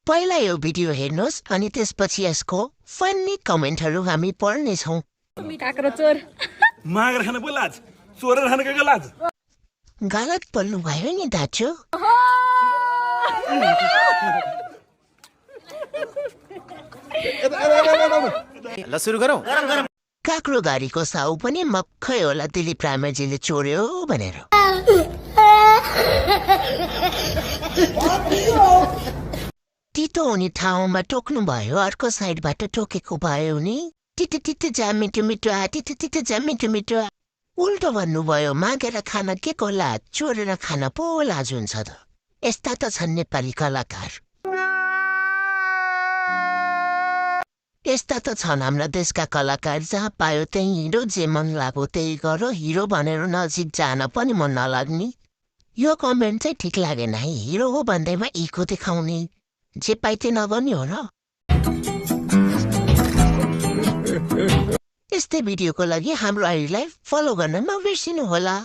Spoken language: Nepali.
पहिला यो भिडियो हेर्नुहोस् अनि त्यसपछि यसको फन्नी कमेन्टहरू हामी पढ्नेछौँ। काक्रो चोर मागेर खान पो लाज चोरेर खान के लाज गलत बोल्नु भयो नि दाजु। ल सुरु गरौँ। काक्रो गाडीको साउ पनि मक्खै होला दिलीप रामेजीले चोर्यो भनेर। तितो हुने ठाउँमा टोक्नु भयो, अर्को साइडबाट टोकेको भयो नि। तितो तितो जा मिठो मिठो तितो तितो जा मिठो मिठो। उल्टो भन्नुभयो, मागेर खान के को लाज, चोरेर खान पो लाज हुन्छ त। यस्ता त छन् नेपाली कलाकार। यस्ता त छन् हाम्रा देशका कलाकार, जहाँ पायो त्यही हिरो, जे मन लाग्यो त्यही गर। हिरो भनेर नजिक जान पनि मन नलाग्ने। यो कमेन्ट चाहिँ ठिक लागेन है। हिरो हो भन्दैमा इको देखाउने, जे पाइते नगर्ने हो र। यस्तै भिडियोको लागि हाम्रो आइडीलाई फलो गर्न नबिर्सिनु होला।